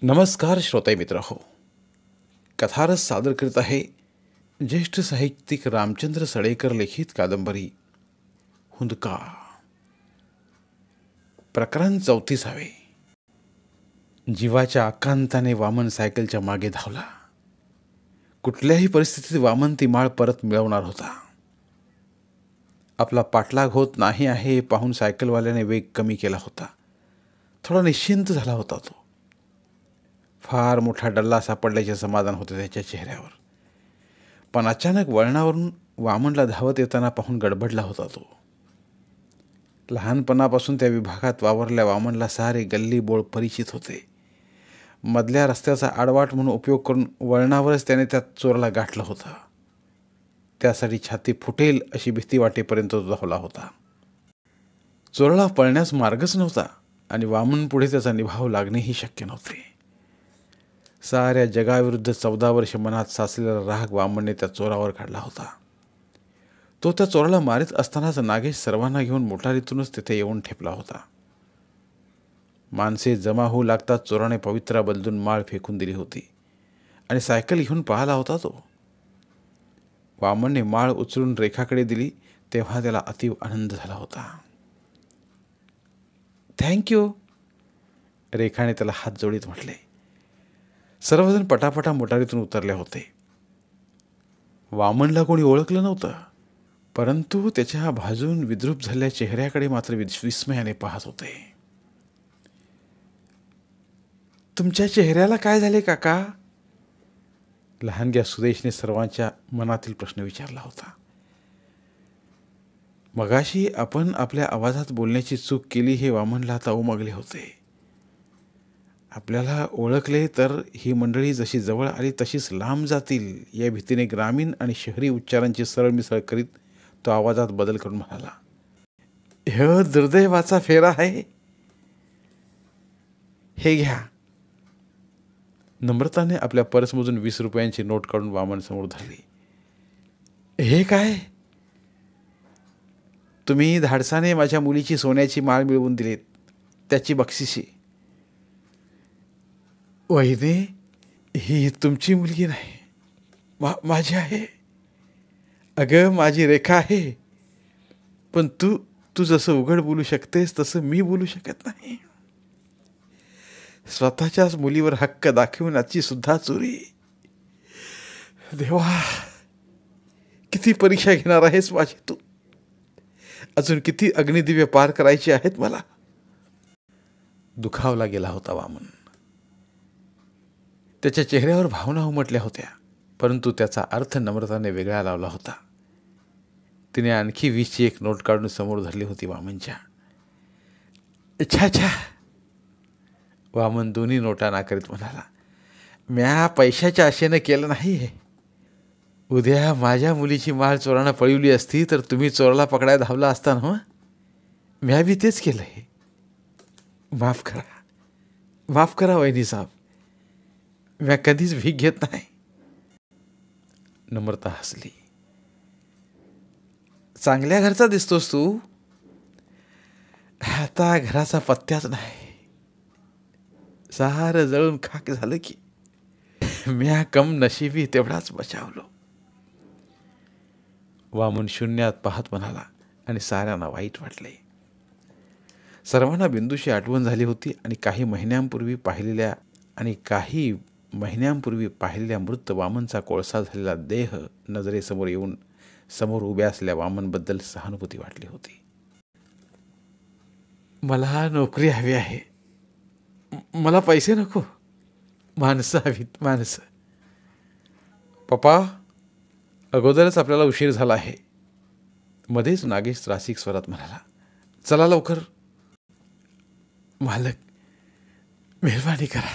नमस्कार श्रोते मित्र हो. कथारस सादर करीत आहे ज्येष्ठ साहित्यिक रामचंद्र सडेकर लिखित कादंबरी हुंदका. प्रकरण 34. जीवाच्या आकांताने वामन सायकलच्या मागे धावला. कुठल्याही परिस्थितीत वामन ती माळ परत मिळवणार होता. आपला पाठलाग होत नाही आहे हे पाहून सायकलवाल्याने वेग कमी केला होता. थोडा निश्चिंत झाला होता तो. फार मोठा डल्ला सापडल्याचे समाधान होते त्याच्या चेहऱ्यावर. पण अचानक वळणावरून वामनला धावत येताना पाहून गडबडला होता तो. लहानपणापासून त्या विभागात वावरल्या वामनला सारे गल्ली बोळ परिचित होते. मधल्या रस्त्याचा आडवाट म्हणून उपयोग करून वळणावरच त्याने त्या चोराला गाठलं होतं. त्यासाठी छाती फुटेल अशी भीती वाटेपर्यंत तो धावला होता. चोराला पळण्यास मार्गच नव्हता आणि वामन पुढे त्याचा निभाव लागणेही शक्य नव्हते. साऱ्या जगाविरुद्ध 14 वर्ष मनात साचलेला राग वामनने त्या चोरावर काढला होता. तो त्या चोराला मारीत असतानाच नागेश सर्वांना घेऊन मोटारीतूनच तिथे येऊन ठेपला होता. माणसे जमा होऊ लागताच चोराने पवित्रा बदलून माळ फेकून दिली होती आणि सायकल घेऊन पाहिला होता तो. वामनने माळ उचलून रेखाकडे दिली तेव्हा त्याला अतीव आनंद झाला होता. थँक्यू, रेखाने त्याला हात जोडीत म्हटले. सर्वजण पटापटा मोटारीतून उतरले होते. वामनला कोणी ओळखलं नव्हतं, परंतु त्याच्या भाजून विद्रूप झालेल्या चेहऱ्याकडे मात्र विस्मयाने पाहत होते. तुमच्या चेहऱ्याला काय झाले काका? लहानग्या सुदेशने सर्वांच्या मनातील प्रश्न विचारला होता. मगाशी आपण आपल्या आवाजात बोलण्याची चूक केली हे वामनला आता उमगले होते. आपल्याला ओळखले तर ही मंडळी जशी जवळ आली तशीच लांब जातील या भीतीने ग्रामीण आणि शहरी उच्चारांची सरळमिसळ करीत तो आवाजात बदल करून म्हणाला, हे दुर्दैवाचा फेरा आहे. हे घ्या. नम्रताने आपल्या पर्समधून 20 रुपयांची नोट काढून वामन समोर धरली. हे काय? तुम्ही धाडसाने माझ्या मुलीची सोन्याची माळ मिळवून दिलीत, त्याची बक्षिशी. वहिनी, ही तुमची मुलगी नाही, माझी आहे. अगं, माझी रेखा आहे. पण तू जसं उघड बोलू शकतेस तसं मी बोलू शकत नाही. स्वतःच्याच मुलीवर हक्क दाखविण्याची सुद्धा चोरी. देवा, किती परीक्षा घेणार आहेस माझी तू? अजून किती अग्निदिव्य पार करायचे आहेत मला? दुखावला गेला होता वामन. त्याच्या चेहऱ्यावर भावना उमटल्या होत्या, परंतु त्याचा अर्थ नम्रताने वेगळा लावला होता. तिने आणखी 20ची एक नोट काढून समोर धरली होती वामनच्या. छा, वामन दोन्ही नोटा नाकारीत म्हणाला, म्या पैशाच्या आशेनं केलं नाही. उद्या माझ्या मुलीची माळ चोरानं पळवली असती तर तुम्ही चोराला पकडायला धावला असता ना. म्या बी तेच केलंय. माफ करा वहिनी साहेब. म्या कधीच भीक घेत नाही. नम्रता हसली. चांगल्या घरचा दिसतोस तू. आता घराचा पत्त्याच नाही. सारं जळून खाक झालं की. म्या कम नशिबी तेवढाच बचावलो. वामन शून्यात पाहत म्हणाला आणि साऱ्यांना वाईट वाटले. सर्वांना बिंदूशी आठवण झाली होती आणि काही महिन्यांपूर्वी पाहिलेल्या मृत वामनचा कोळसा झालेला देह नजरेसमोर येऊन समोर उभ्या असलेल्या वामनबद्दल सहानुभूती वाटली होती. मला नोकरी हवी आहे. मला पैसे नको, माणसं हवीत, माणसं. पप्पा, अगोदरच आपल्याला उशीर झाला आहे. मध्येच नागेश त्रासिक स्वरात म्हणाला, चला लवकर. मालक, मेहरबानी करा,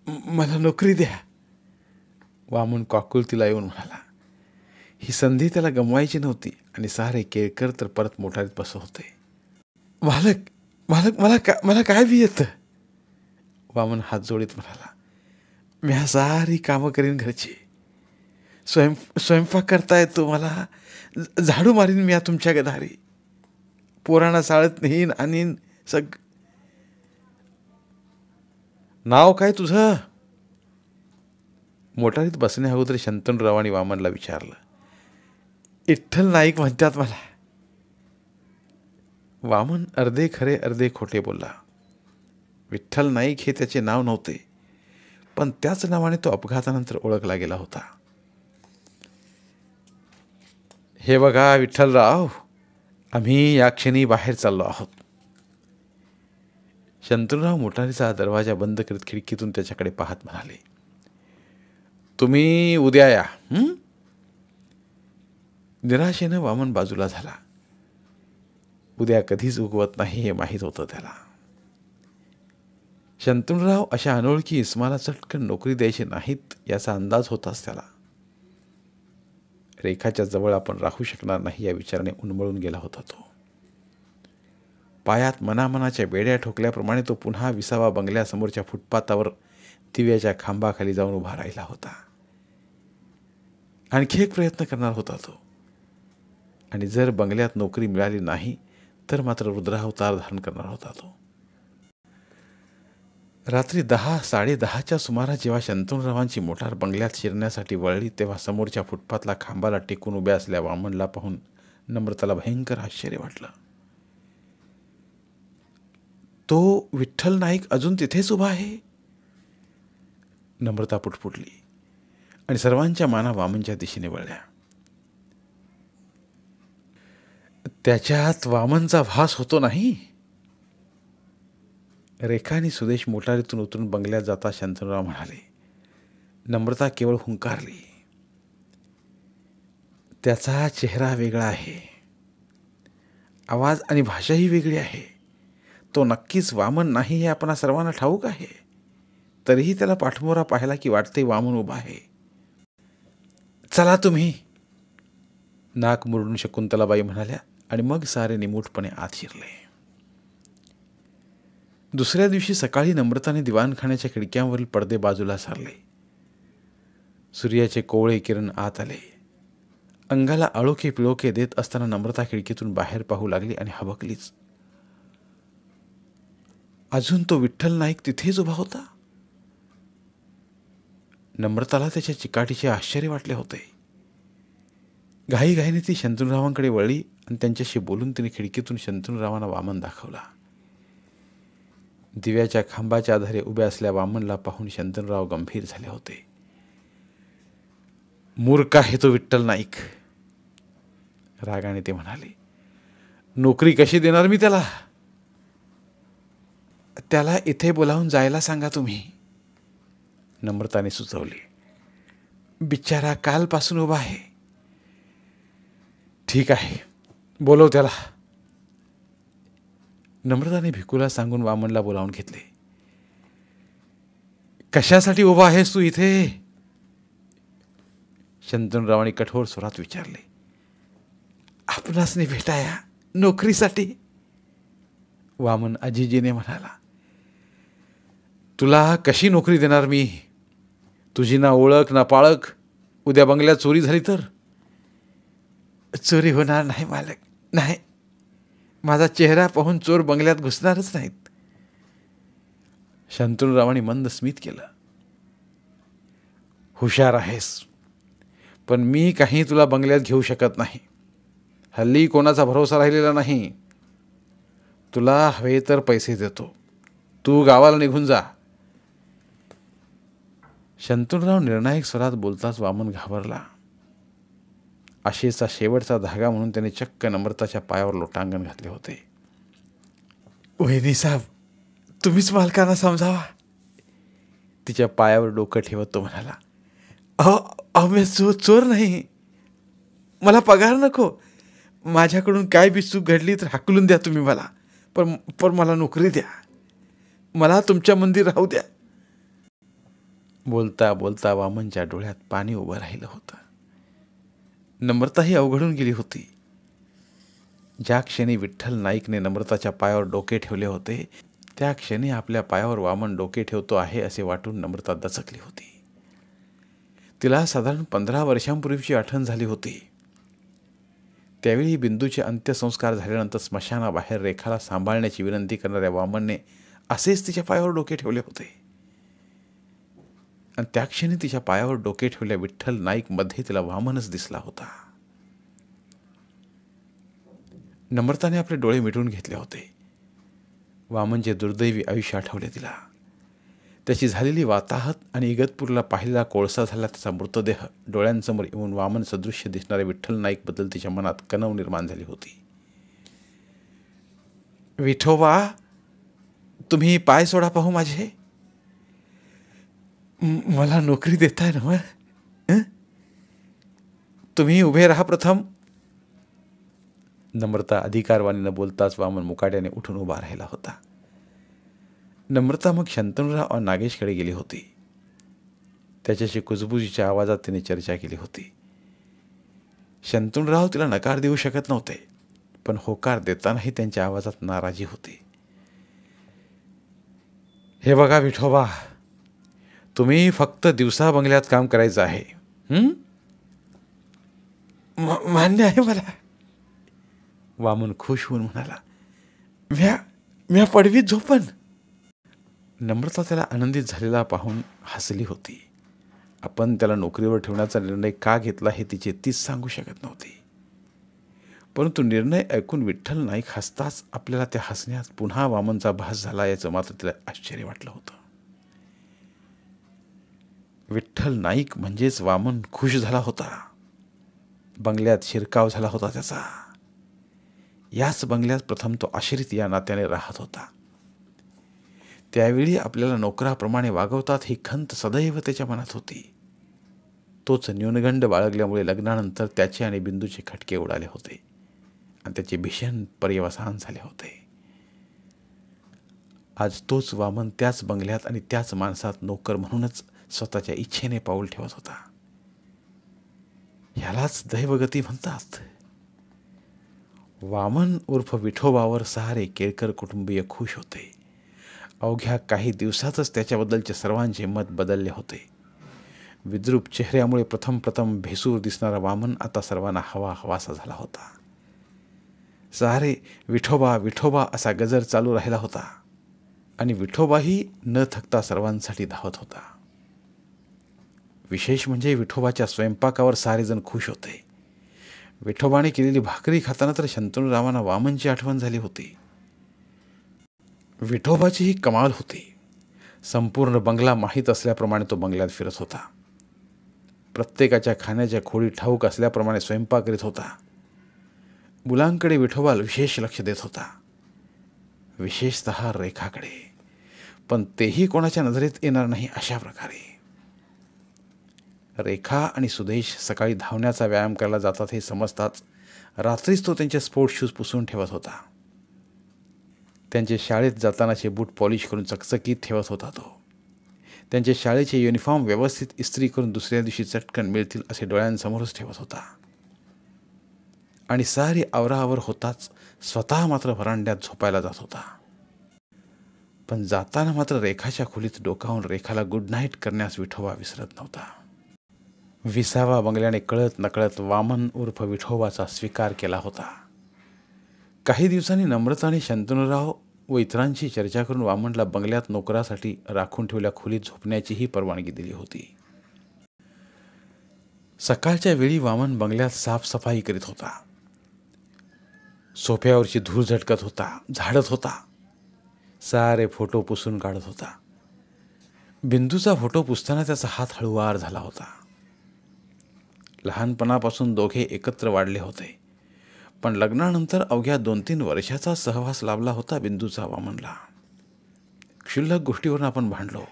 मला नोकरी द्या. वामन काकुलतीला येऊन म्हणाला. ही संधी त्याला गमवायची नव्हती आणि सारे केळकर तर परत मोटारीत बसत होते. मालक, मला काय बी येतं. वामन हात जोडीत म्हणाला, म्या सारी कामं करीन घरची. स्वयंपाक करता येतो मला. झाडू मारीन म्या तुमच्या दारी. पोरांना शाळेत नेईन आणीन. नाव काय तुझं? मोटारीत बसण्या अगोदर शंतनूरावांनी वामनला विचारलं. विठ्ठल नाईक म्हणतात मला. वामन अर्धे खरे अर्धे खोटे बोलला. विठ्ठल नाईक हे त्याचे नाव नव्हते, पण त्याच नावाने तो अपघातानंतर ओळखला गेला होता. हे बघा विठ्ठलराव, आम्ही या क्षणी बाहेर चाललो आहोत. शंतनूराव मोटारीचा दरवाजा बंद करीत खिडकीतून त्याच्याकडे पाहत म्हणाले. तुम्ही उद्या या. निराशेनं वामन बाजूला झाला. उद्या कधीच उगवत नाही हे माहीत होतं त्याला. शंतनूराव अशा अनोळखी इस्माला चटकन नोकरी द्यायची नाहीत याचा अंदाज होताच त्याला. रेखाच्या जवळ आपण राहू शकणार नाही या विचाराने उन्मळून गेला होता तो. पायात मनामनाच्या बेड्या ठोकल्याप्रमाणे तो पुन्हा 20व्या बंगल्यासमोरच्या फुटपाथावर दिव्याच्या खांबाखाली जाऊन उभा राहिला होता. आणखी एक प्रयत्न करणार होता तो. आणि जर बंगल्यात नोकरी मिळाली नाही तर मात्र रुद्रावतार धारण करणार होता तो. रात्री 10-10:30च्या सुमारास जेव्हा शंतनूरावांची मोटार बंगल्यात शिरण्यासाठी वळली तेव्हा समोरच्या फुटपाथला खांबाला टेकून उभ्या असल्या वामनला पाहून नम्रताला भयंकर आश्चर्य वाटलं. तो विठ्ठल नाईक अजून तिथेच उभा आहे. नम्रता पुटपुटली आणि सर्वांच्या माना वामनच्या दिशेने वळल्या. त्याच्यात वामनचा भास होतो नाही. रेखा आणि सुदेश मोटारीतून उतरून बंगल्यात जाता शंतनूराव म्हणाले. नम्रता केवळ हुंकारली. त्याचा चेहरा वेगळा आहे, आवाज आणि भाषाही वेगळी आहे. तो नक्कीच वामन नाही हे आपणा सर्वांना ठाऊक आहे. तरीही त्याला पाठमोरा पाहिला की वाटते वामन उभा आहे. चला तुम्ही, नाक मुरडून शकुंतलाबाई म्हणाल्या आणि मग सारे निमूटपणे आत शिरले. दुसऱ्या दिवशी सकाळी नम्रताने दिवाणखान्याच्या खिडक्यांवरील पडदे बाजूला सारले. सूर्याचे कोवळे किरण आत आले. अंगाला आळोखे पिळोखे देत असताना नम्रता खिडकीतून बाहेर पाहू लागली आणि हबकलीच. अजून तो विठ्ठल नाईक तिथेच उभा होता. नम्रताला त्याच्या चिकाटीचे आश्चर्य वाटले होते. घाईघाईने ती शंतनूरावांकडे वळली आणि त्यांच्याशी बोलून तिने खिडकीतून शंतनूरावांना वामन दाखवला. दिव्याच्या खांबाच्या आधारे उभ्या असल्या वामनला पाहून शंतनूराव गंभीर झाले होते. मूर्ख आहे तो विठ्ठल नाईक, रागाने ते म्हणाले. नोकरी कशी देणार मी त्याला? त्याला इथे बोलावून जायला सांगा तुम्ही, नम्रताने सुचवले. बिचारा कालपासून उभा आहे. ठीक आहे, बोलव त्याला, नम्रताने भिकूला सांगून वामनला बोलावून घेतले. कशासाठी उभा आहेस तू इथे? शंतनूरावांनी कठोर स्वरात विचारले. आपणासने भेटाया, नोकरीसाठी, वामन अजिजीने म्हणाला. तुला कशी नोकरी देणार मी? तुझी ना ओळख ना पाळख. उद्या बंगल्यात चोरी झाली तर? चोरी होणार नाही मालक, नाही. माझा चेहरा पाहून चोर बंगल्यात घुसणारच नाहीत. शंतनूरावांनी मंद स्मित केलं. हुशार आहेस, पण मी काही तुला बंगल्यात घेऊ शकत नाही. हल्ली कोणाचा भरोसा राहिलेला नाही. तुला हवे तर पैसे देतो, तू गावाला निघून जा. शंतनूराव निर्णायक स्वरात बोलताच वामन घाबरला. आशेचा शेवटचा धागा म्हणून त्याने चक्क नम्रताच्या पायावर लोटांगण घातले होते. वहिनी साहेब, तुम्हीच मालकांना समजावा, तिच्या पायावर डोकं ठेवत तो म्हणाला. अहो मी चोर नाही, मला पगार नको. माझ्याकडून काय बी चूक घडली तर हाकलून द्या तुम्ही मला, पण मला नोकरी द्या. मला तुमच्या मंदिर राहू द्या. बोलता बोलता वामनच्या डोळ्यात पाणी उभं राहिलं होतं. नम्रताही अवघडून गेली होती. ज्या क्षणी विठ्ठल नाईकने नम्रताच्या पायावर डोके ठेवले होते त्या क्षणी आपल्या पायावर वामन डोके ठेवतो आहे असे वाटून नम्रता दचकली होती. तिला साधारण 15 वर्षांपूर्वीची आठवण झाली होती. त्यावेळी बिंदूचे अंत्यसंस्कार झाल्यानंतर स्मशानाबाहेर रेखाला सांभाळण्याची विनंती करणाऱ्या वामनने असेच तिच्या पायावर डोके ठेवले होते. आणि त्या क्षणी तिच्या पायावर डोके ठेवल्या विठ्ठल नाईक मध्ये तिला वामनच दिसला होता. नम्रताने आपले डोळे मिटून घेतले होते. वामनचे दुर्दैवी आयुष्य आठवले तिला. त्याची झालेली वाताहत आणि इगतपूरला पाहिलेला कोळसा झाला त्याचा मृतदेह डोळ्यांसमोर येऊन वामन सदृश्य दिसणाऱ्या विठ्ठल नाईकबद्दल तिच्या मनात कणव निर्माण झाली होती. विठोबा, तुम्ही पाय सोडा पाहू माझे. मला नोकरी देताय ना मग? तुम्ही उभे राहा प्रथम. नम्रता अधिकारवाणी न बोलताच वामन मुकाट्याने उठून उभा राहिला होता. नम्रता मग शंतनुराव आणि नागेशकडे गेली होती. त्याच्याशी कुजबुजीच्या आवाजात तिने चर्चा केली होती. शंतनुराव तिला नकार देऊ शकत नव्हते, पण होकार देतानाही त्यांच्या आवाजात नाराजी होती. हे बघा विठोबा, तुम्ही फक्त दिवसा बंगल्यात काम करायचं आहे. मान्य आहे मला. वामन खुश होऊन म्हणाला, म्या पडवीत झोपन. नम्रता त्याला आनंदित झालेला पाहून हसली होती. आपण त्याला नोकरीवर ठेवण्याचा निर्णय का घेतला हे तिचे तीच सांगू शकत नव्हती. परंतु निर्णय ऐकून विठ्ठल नाईक हसताच आपल्याला त्या हसण्यात पुन्हा वामनचा भास झाला याचं मात्र तिला आश्चर्य वाटलं होतं. विठ्ठल नाईक म्हणजेच वामन खुश झाला होता. बंगल्यात शिरकाव झाला होता त्याचा. याच बंगल्यात प्रथम तो आश्रित या नात्याने राहत होता. त्यावेळी आपल्याला नोकराप्रमाणे वागवतात ही खंत सदैव त्याच्या मनात होती. तोच न्यूनगंड बाळगल्यामुळे लग्नानंतर त्याचे आणि बिंदूचे खटके उडाले होते आणि त्याचे भीषण पर्यवसान झाले होते. आज तोच वामन त्याच बंगल्यात आणि त्याच माणसात नोकर म्हणूनच स्वतःच्या इच्छेने पाऊल ठेवत होता. ह्यालाच दैवगती म्हणतात. वामन उर्फ विठोबावर सारे केळकर कुटुंबीय खुश होते. अवघ्या काही दिवसातच त्याच्याबद्दलचे सर्वांचे मत बदलले होते. विद्रूप चेहऱ्यामुळे प्रथम भेसूर दिसणारा वामन आता सर्वांना हवासा झाला होता. सारे विठोबा विठोबा असा गजर चालू राहिला होता आणि विठोबाही न थकता सर्वांसाठी धावत होता. विशेष म्हणजे विठोबाच्या स्वयंपाकावर सारेजण खुश होते. विठोबाने केलेली भाकरी खाताना तर शंतनुरावांना वामनची आठवण झाली होती. विठोबाची ही कमाल होती. संपूर्ण बंगला माहीत असल्याप्रमाणे तो बंगल्यात फिरत होता. प्रत्येकाच्या खाण्याच्या खोडी ठाऊक असल्याप्रमाणे स्वयंपाक करीत होता. मुलांकडे विठोबा विशेष लक्ष देत होता, विशेषतः रेखाकडे, पण तेही कोणाच्या नजरेत येणार नाही अशा प्रकारे. रेखा आणि सुदेश सकाळी धावण्याचा व्यायाम करायला जातात हे समजताच रात्रीच तो त्यांचे स्पोर्ट्स शूज पुसून ठेवत होता. त्यांचे शाळेत जातानाचे बूट पॉलिश करून चकचकीत ठेवत होता तो. त्यांचे शाळेचे युनिफॉर्म व्यवस्थित इस्त्री करून दुसऱ्या दिवशी चटकन मिळतील असे डोळ्यांसमोरच ठेवत होता. आणि सारी आवराआवर होताच स्वतः मात्र व्हरांड्यात झोपायला जात होता. पण जाताना मात्र रेखाच्या खोलीत डोकावून रेखाला गुड नाईट करण्यास विठोबा विसरत नव्हता. 20व्या बंगल्याने कळत नकळत वामन उर्फ विठोबाचा स्वीकार केला होता. काही दिवसांनी नम्रता आणि शंतनुराव व इतरांची चर्चा करून वामनला बंगल्यात नोकरासाठी राखून ठेवल्या खोलीत झोपण्याचीही परवानगी दिली होती. सकाळच्या वेळी वामन बंगल्यात साफसफाई करीत होता. सोफ्यावरची धूळ झटकत होता, झाडत होता. सारे फोटो पुसून काढत होता. बिंदूचा फोटो पुसताना त्याचा हात हळूवार झाला होता. लहानपणापासून दोघे एकत्र वाढले होते, पण लग्नानंतर अवघ्या 2-3 वर्षाचा सहवास लाभला होता बिंदूचा वामनला. क्षुल्लक गोष्टीवरून आपण भांडलो.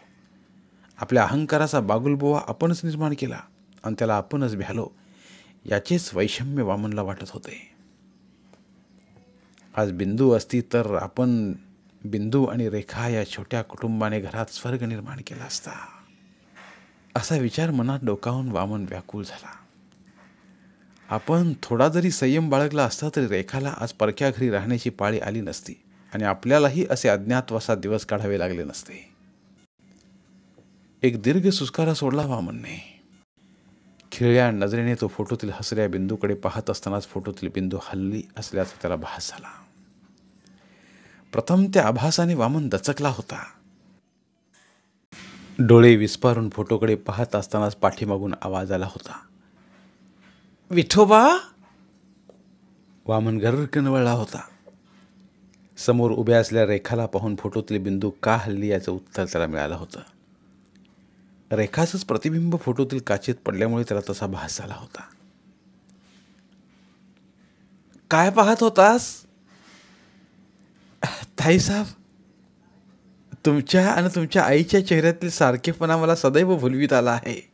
आपल्या अहंकाराचा बागुलबुवा आपणच निर्माण केला आणि त्याला आपणच भ्यालो याचेच वैषम्य वामनला वाटत होते. आज बिंदू असती तर आपण बिंदू आणि रेखा या छोट्या कुटुंबाने घरात स्वर्ग निर्माण केला असता, असा विचार मनात डोकावून वामन व्याकुळ झाला. आपण थोडा जरी संयम बाळगला असता तरी रेखाला आज परक्या घरी राहण्याची पाळी आली नसती आणि आपल्यालाही असे अज्ञातवासात दिवस काढावे लागले नसते. एक दीर्घ सुस्कारा सोडला वामनने. खिळल्या नजरेने तो फोटोतील हसऱ्या बिंदूकडे पाहत असतानाच फोटोतील बिंदू हलली असल्याचा त्याला भास झाला. प्रथम त्या आभासाने वामन दचकला होता. डोळे विस्पारून फोटोकडे पाहत असतानाच पाठीमागून आवाज आला होता. विठोबा. वामन गर्रकन वळला होता. समोर उभ्या असलेल्या रेखाला पाहून फोटोतली बिंदू का हल्ली याचं उत्तर त्याला मिळालं होतं. रेखाचंच प्रतिबिंब फोटोतील काचेत पडल्यामुळे त्याला तसा भास झाला होता. काय पाहत होतास? ताईसाहेब, तुमच्या आणि तुमच्या आईच्या चेहऱ्यातील सारखेपणा मला सदैव भुलवीत आला आहे.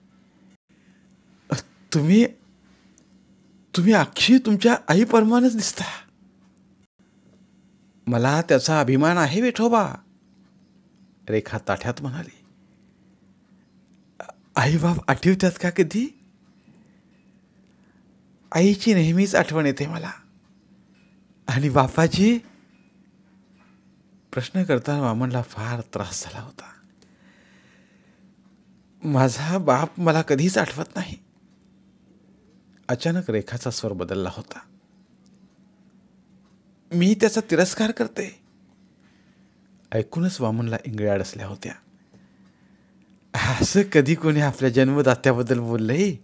तुम्ही तुम्ही अक्षी तुमच्या आईप्रमाणेच दिसता. मला त्याचा अभिमान आहे विठोबा, रेखा ताठ्यात म्हणाली. आई बाप आठवतात का कधी? आईची नेहमीच आठवण येते मला. आणि बापाची? प्रश्न करताना वामनला फार त्रास झाला होता. माझा बाप मला कधीच आठवत नाही. अचानक रेखाचा स्वर बदलला होता. मी त्याचा तिरस्कार करते. ऐकूनच वामनला इंगळ्या अडसल्या होत्या. असं कधी कोणी आपल्या जन्मदात्याबद्दल बोललंय?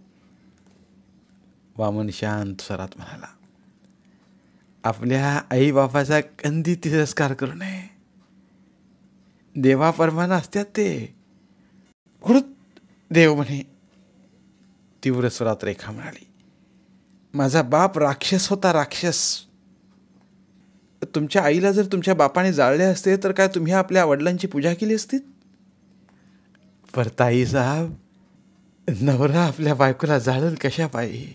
वामन शांत स्वरात म्हणाला. आपल्या आई बापाचा कधी तिरस्कार करू नये. देवाप्रमाणे असतात ते. देव म्हणे, तीव्र स्वरात रेखा म्हणाली. माझा बाप राक्षस होता, राक्षस. तुमच्या आईला जर तुमच्या बापाने जाळले असते तर काय तुम्ही आपल्या वडिलांची पूजा केली असती? पर ताई साहेब, नवरा आपल्या बायकोला जाळल कशा पाहिजे?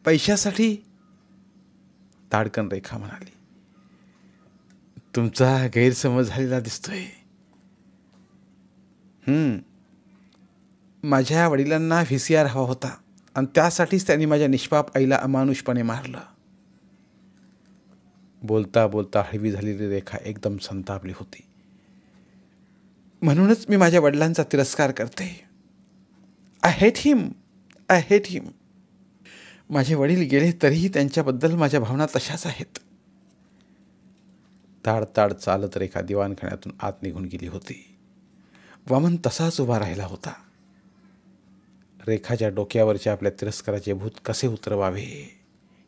पैशासाठी? ताडकन रेखा म्हणाली. तुमचा गैरसमज झालेला दिसतोय. माझ्या वडिलांना VCR हवा होता आणि त्यासाठीच त्यांनी माझ्या निष्पाप आईला अमानुषपणे मारलं. बोलता बोलता हळवी झालेली रेखा एकदम संतापली होती. म्हणूनच मी माझ्या वडिलांचा तिरस्कार करते. आय हेट हिम. माझे वडील गेले तरीही त्यांच्याबद्दल माझ्या भावना तशाच आहेत. ताड ताड चालत रेखा दिवाणखान्यातून आत निघून गेली होती. वामन तसाच उभा राहिला होता. रेखाच्या डोक्यावरच्या आपल्या तिरस्काराचे भूत कसे उतरवावे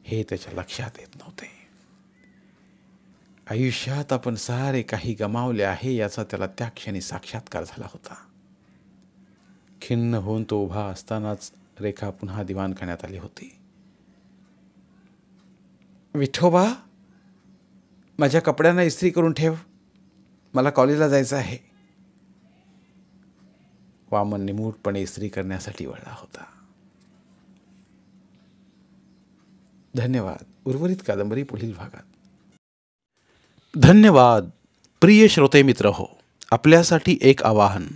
हे त्याच्या लक्षात येत नव्हते. आयुष्यात आपण सारे काही गमावले आहे याचा त्याला त्या क्षणी साक्षात्कार झाला होता. खिन्न होऊन तो उभा असतानाच रेखा पुन्हा दिवाणखान्यात आली होती. विठोबा, माझ्या कपड्यांना इस्त्री करून ठेव. मला कॉलेजला जायचं आहे. वामन निमूटपणे इस्त्री करण्यासाठी वळला होता. धन्यवाद. उर्वरित कादंबरी पुढील भागात. धन्यवाद. प्रिय श्रोते मित्र हो, आपल्यासाठी एक आवाहन.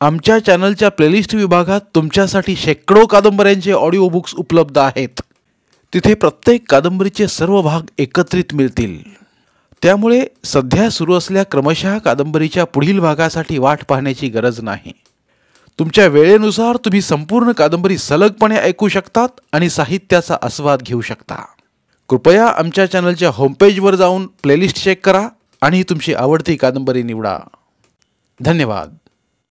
आमच्या चॅनलच्या प्लेलिस्ट विभागात तुमच्यासाठी शेकडो कादंबऱ्यांचे ऑडिओ बुक्स उपलब्ध आहेत. तिथे प्रत्येक कादंबरीचे सर्व भाग एकत्रित मिळतील. त्यामुळे सध्या सुरू असलेल्या क्रमशः कादंबरीच्या पुढील भागासाठी वाट पाहण्याची गरज नाही. तुमच्या वेळेनुसार तुम्ही संपूर्ण कादंबरी सलगपणे ऐकू शकतात आणि साहित्याचा आस्वाद घेऊ शकता. कृपया आमच्या चॅनलच्या होमपेजवर जाऊन प्लेलिस्ट चेक करा आणि तुमची आवडती कादंबरी निवडा. धन्यवाद.